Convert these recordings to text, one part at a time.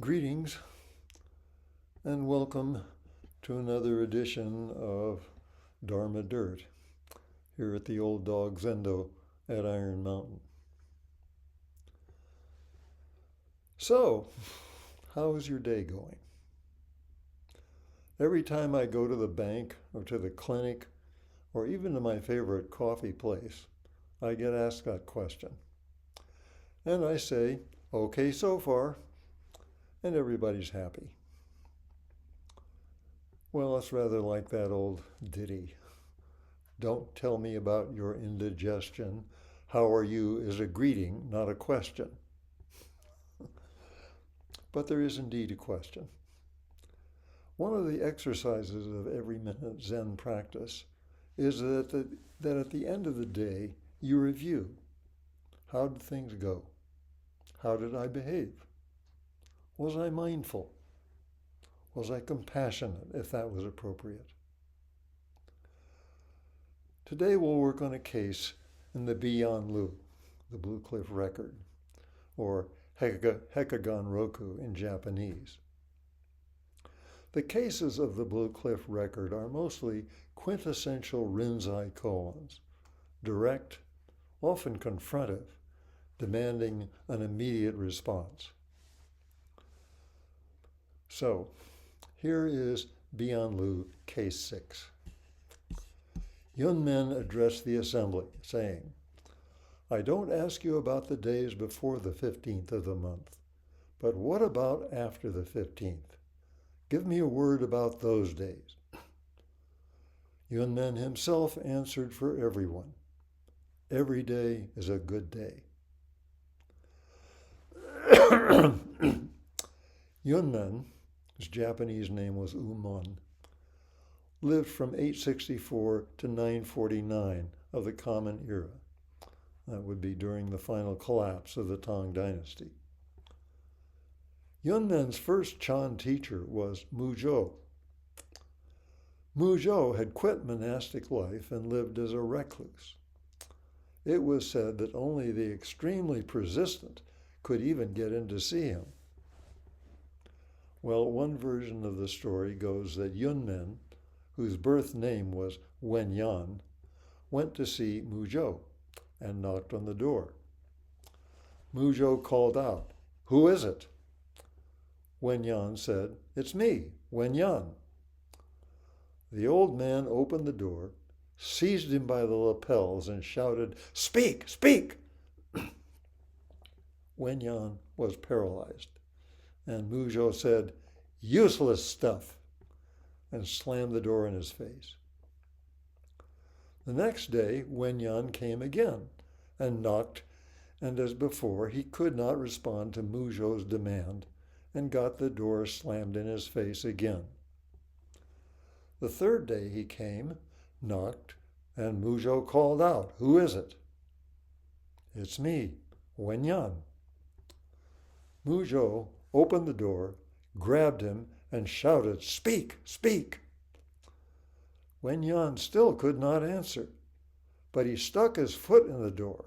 Greetings and welcome to another edition of Dharma Dirt here at the Old Dog Zendo at Iron Mountain. So, how is your day going? Every time I go to the bank or to the clinic or even to my favorite coffee place, I get asked that question. And I say, okay so far, and everybody's happy. Well, it's rather like that old ditty. Don't tell me about your indigestion. How are you is a greeting, not a question. But there is indeed a question. One of the exercises of every minute Zen practice is that at the end of the day, you review. How did things go? How did I behave? Was I mindful? Was I compassionate, if that was appropriate? Today we'll work on a case in the Bian Lu, the Blue Cliff Record, or Hekagon Roku in Japanese. The cases of the Blue Cliff Record are mostly quintessential Rinzai koans, direct, often confrontive, demanding an immediate response. So, here is Bian Lu, Case 6. Yunmen addressed the assembly, saying, I don't ask you about the days before the 15th of the month, but what about after the 15th? Give me a word about those days. Yunmen himself answered for everyone. Every day is a good day. Yunmen, his Japanese name was Umon, lived from 864 to 949 of the Common Era. That would be during the final collapse of the Tang Dynasty. Yunmen's first Chan teacher was Muzhou. Muzhou had quit monastic life and lived as a recluse. It was said that only the extremely persistent could even get in to see him. Well, one version of the story goes that Yunmen, whose birth name was Wenyan, went to see Muzhou and knocked on the door. Muzhou called out, Who is it? Wenyan said, It's me, Wenyan. The old man opened the door, seized him by the lapels, and shouted, Speak, speak! Wenyan was paralyzed, and Muzhou said, Useless stuff, and slammed the door in his face. The next day, Wenyan came again and knocked, and as before, he could not respond to Muzhou's demand and got the door slammed in his face again. The third day he came, knocked, and Muzhou called out, Who is it? It's me, Wenyan. Muzhou opened the door, grabbed him, and shouted, Speak, speak! Wenyan still could not answer, but he stuck his foot in the door,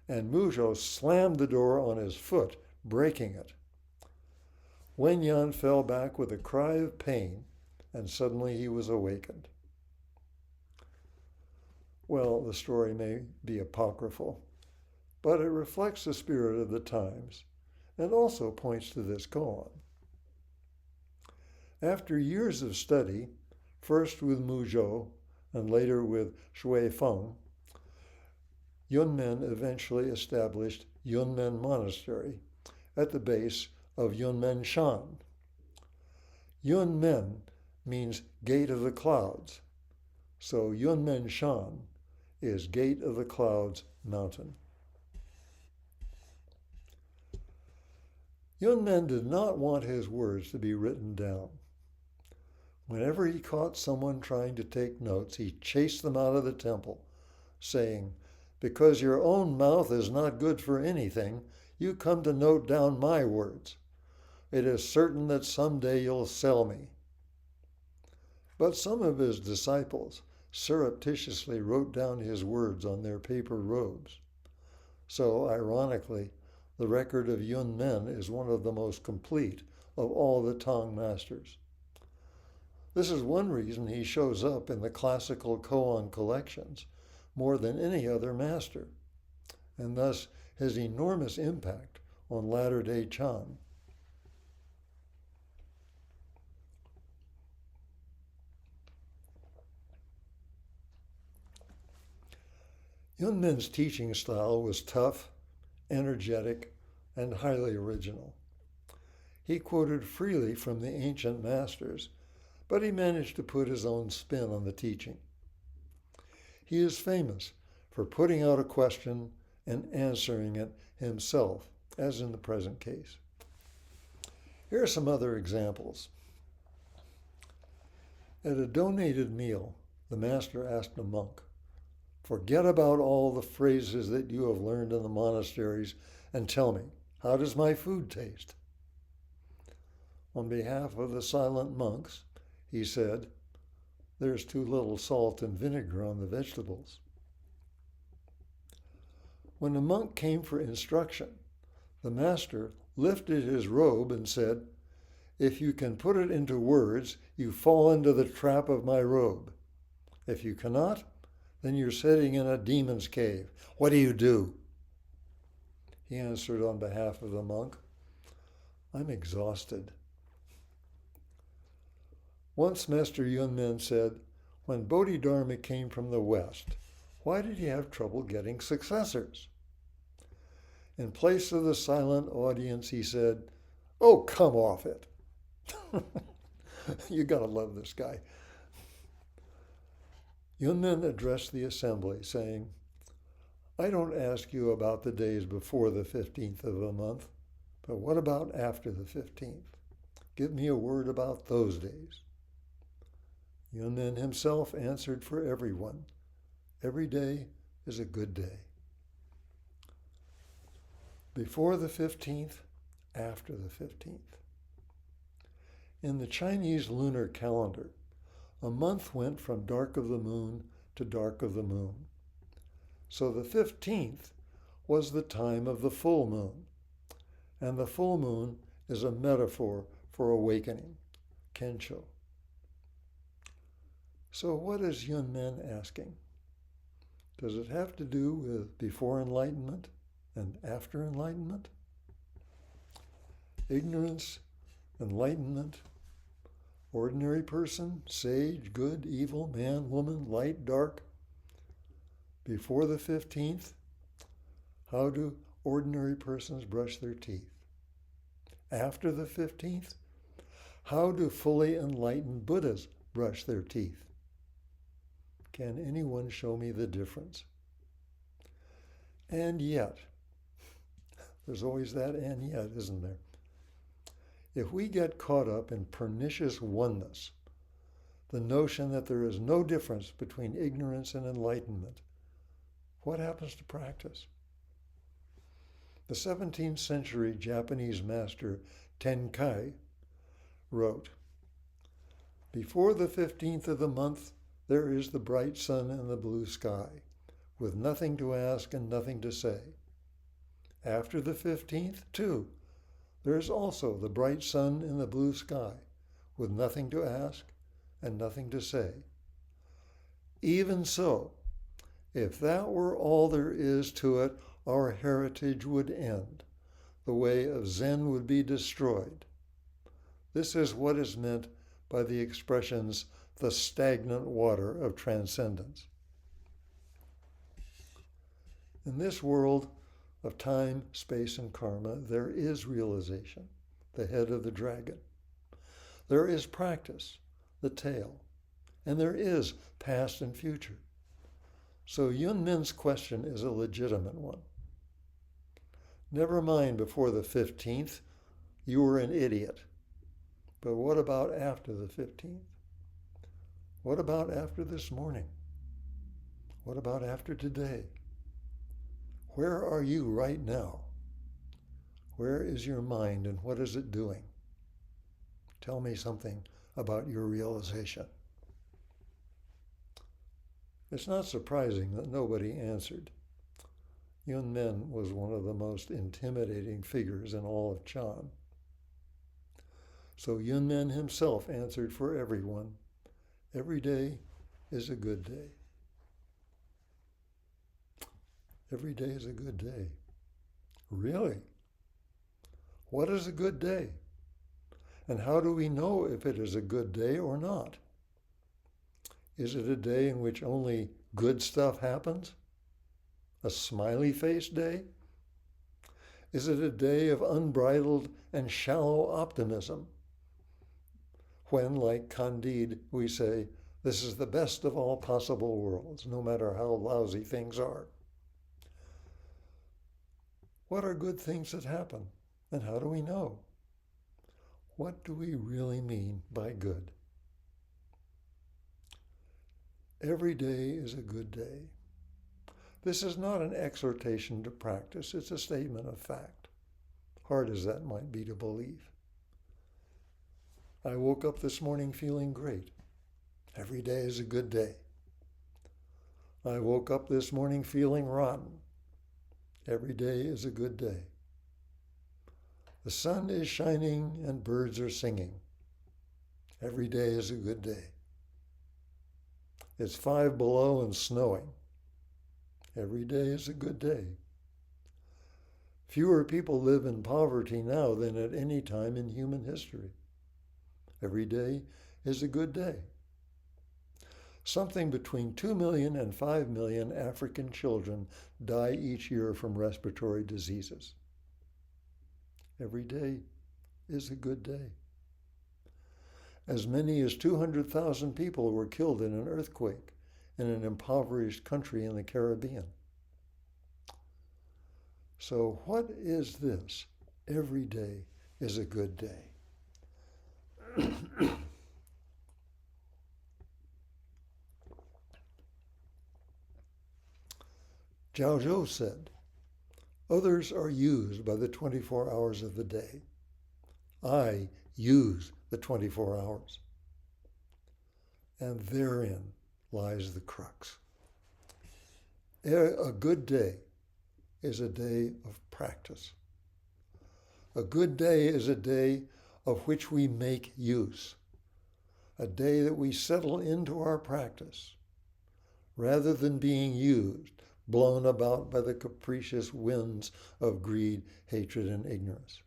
and Muzhou slammed the door on his foot, breaking it. Wenyan fell back with a cry of pain, and suddenly he was awakened. Well, the story may be apocryphal, but it reflects the spirit of the times and also points to this koan. After years of study, first with Muzhou and later with Shui Feng, Yunmen eventually established Yunmen Monastery at the base of Yunmen Shan. Yunmen means Gate of the Clouds, so Yunmen Shan is Gate of the Clouds Mountain. Yunmen did not want his words to be written down. Whenever he caught someone trying to take notes, he chased them out of the temple, saying, Because your own mouth is not good for anything, you come to note down my words. It is certain that someday you'll sell me. But some of his disciples surreptitiously wrote down his words on their paper robes. So, ironically, the record of Yunmen is one of the most complete of all the Tang masters. This is one reason he shows up in the classical koan collections more than any other master, and thus his enormous impact on latter-day Chan. Yunmen's teaching style was tough, energetic, and highly original. He quoted freely from the ancient masters, but he managed to put his own spin on the teaching. He is famous for putting out a question and answering it himself, as in the present case. Here are some other examples. At a donated meal, the master asked a monk, "Forget about all the phrases that you have learned in the monasteries and tell me, how does my food taste?" On behalf of the silent monks, he said, "There's too little salt and vinegar on the vegetables." When the monk came for instruction, the master lifted his robe and said, "If you can put it into words, you fall into the trap of my robe. If you cannot, then you're sitting in a demon's cave. What do you do?" He answered on behalf of the monk, "I'm exhausted." Once Master Yunmen said, when Bodhidharma came from the West, why did he have trouble getting successors? In place of the silent audience, he said, "Oh, come off it." You gotta love this guy. Yunmen addressed the assembly, saying, "I don't ask you about the days before the 15th of the month, but what about after the 15th? Give me a word about those days." Yunmen himself answered for everyone, "Every day is a good day." Before the 15th, after the 15th. In the Chinese lunar calendar, a month went from dark of the moon to dark of the moon. So the 15th was the time of the full moon, and the full moon is a metaphor for awakening, kensho. So what is Yunmen asking? Does it have to do with before enlightenment and after enlightenment? Ignorance, enlightenment, ordinary person, sage, good, evil, man, woman, light, dark. Before the 15th, how do ordinary persons brush their teeth? After the 15th, how do fully enlightened Buddhas brush their teeth? Can anyone show me the difference? And yet, there's always that and yet, isn't there? If we get caught up in pernicious oneness, the notion that there is no difference between ignorance and enlightenment, what happens to practice? The 17th century Japanese master Tenkai wrote, "Before the 15th of the month, there is the bright sun and the blue sky, with nothing to ask and nothing to say. After the 15th, too, there is also the bright sun and the blue sky, with nothing to ask and nothing to say. Even so, if that were all there is to it, our heritage would end. The way of Zen would be destroyed." This is what is meant by the expressions, "the stagnant water of transcendence." In this world of time, space, and karma, there is realization, the head of the dragon. There is practice, the tail, and there is past and future. So Yunmen's question is a legitimate one. Never mind before the 15th, you were an idiot. But what about after the 15th? What about after this morning? What about after today? Where are you right now? Where is your mind and what is it doing? Tell me something about your realization. It's not surprising that nobody answered. Yunmen was one of the most intimidating figures in all of Chan. So Yunmen himself answered for everyone, every day is a good day. Every day is a good day. Really? What is a good day? And how do we know if it is a good day or not? Is it a day in which only good stuff happens? A smiley face day? Is it a day of unbridled and shallow optimism? When, like Candide, we say, this is the best of all possible worlds, no matter how lousy things are. What are good things that happen? And how do we know? What do we really mean by good? Every day is a good day. This is not an exhortation to practice, it's a statement of fact, hard as that might be to believe. I woke up this morning feeling great. Every day is a good day. I woke up this morning feeling rotten. Every day is a good day. The sun is shining and birds are singing. Every day is a good day. It's 5 below and snowing. Every day is a good day. Fewer people live in poverty now than at any time in human history. Every day is a good day. Something between 2 million and 5 million African children die each year from respiratory diseases. Every day is a good day. As many as 200,000 people were killed in an earthquake in an impoverished country in the Caribbean. So what is this? Every day is a good day. Zhao Zhou said, others are used by the 24 hours of the day. I use the 24 hours. And therein lies the crux. A good day is a day of practice. A good day is a day of which we make use. A day that we settle into our practice, rather than being used, blown about by the capricious winds of greed, hatred, and ignorance.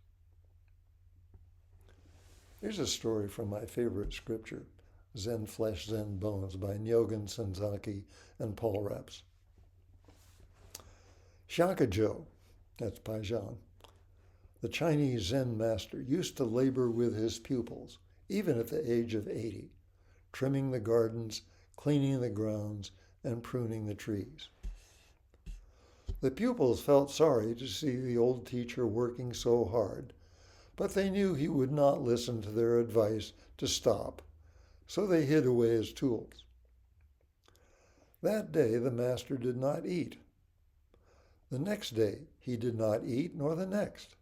Here's a story from my favorite scripture, Zen Flesh, Zen Bones, by Nyogen Senzaki and Paul Rapps. Shakujo, that's Paijan, the Chinese Zen master, used to labor with his pupils, even at the age of 80, trimming the gardens, cleaning the grounds, and pruning the trees. The pupils felt sorry to see the old teacher working so hard, but they knew he would not listen to their advice to stop, so they hid away his tools. That day the master did not eat. The next day he did not eat, nor the next.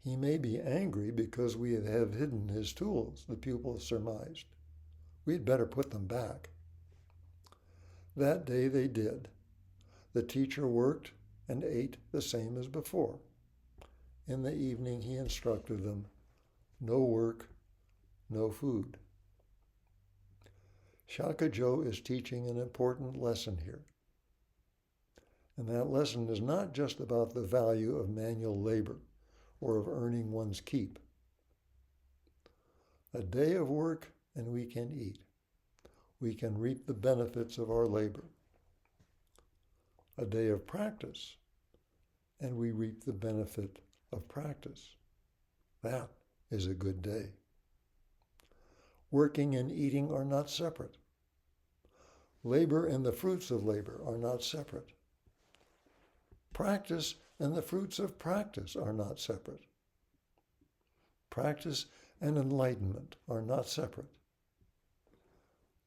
He may be angry because we have hidden his tools, the pupils surmised. We'd better put them back. That day they did. The teacher worked and ate the same as before. In the evening he instructed them, no work, no food. Shakujo is teaching an important lesson here. And that lesson is not just about the value of manual labor or of earning one's keep. A day of work and we can eat. We can reap the benefits of our labor. A day of practice and we reap the benefit of practice. That is a good day. Working and eating are not separate. Labor and the fruits of labor are not separate. Practice and the fruits of practice are not separate. Practice and enlightenment are not separate.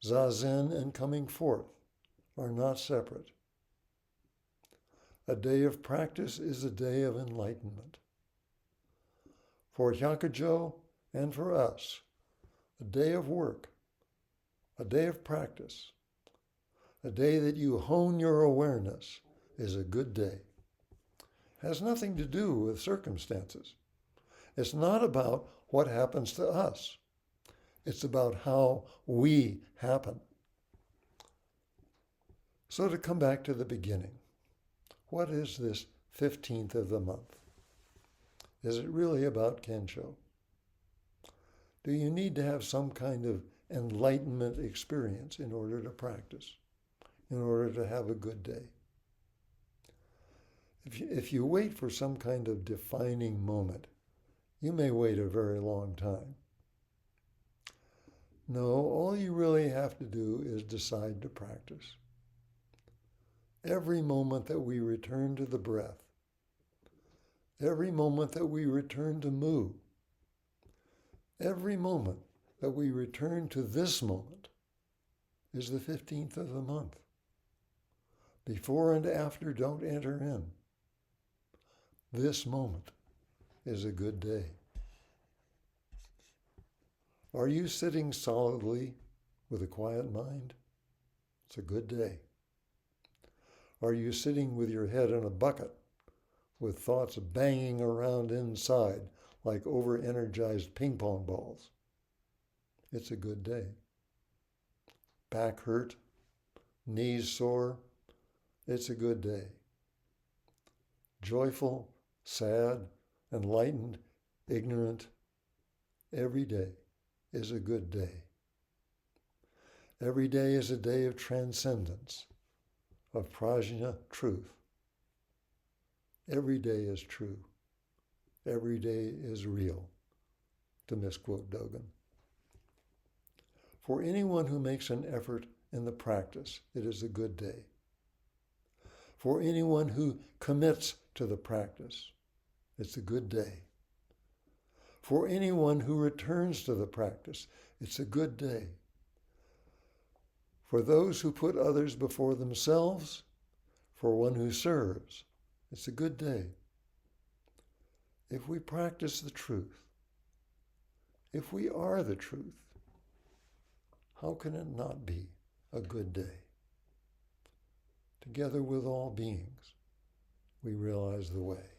Zazen and coming forth are not separate. A day of practice is a day of enlightenment. For Shakujo and for us, a day of work, a day of practice, a day that you hone your awareness is a good day. It has nothing to do with circumstances. It's not about what happens to us. It's about how we happen. So to come back to the beginning, what is this 15th of the month? Is it really about Kensho? Do you need to have some kind of enlightenment experience in order to practice, in order to have a good day? If you wait for some kind of defining moment, you may wait a very long time. No, all you really have to do is decide to practice. Every moment that we return to the breath, every moment that we return to mu, every moment that we return to this moment is the 15th of the month. Before and after don't enter in. This moment is a good day. Are you sitting solidly with a quiet mind? It's a good day. Are you sitting with your head in a bucket with thoughts banging around inside like over-energized ping pong balls? It's a good day. Back hurt, knees sore, it's a good day. Joyful, sad, enlightened, ignorant, every day is a good day. Every day is a day of transcendence, of prajna, truth. Every day is true. Every day is real, to misquote Dogen. For anyone who makes an effort in the practice, it is a good day. For anyone who commits to the practice, it's a good day. For anyone who returns to the practice, it's a good day. For those who put others before themselves, for one who serves, it's a good day. If we practice the truth, if we are the truth, how can it not be a good day? Together with all beings, we realize the way.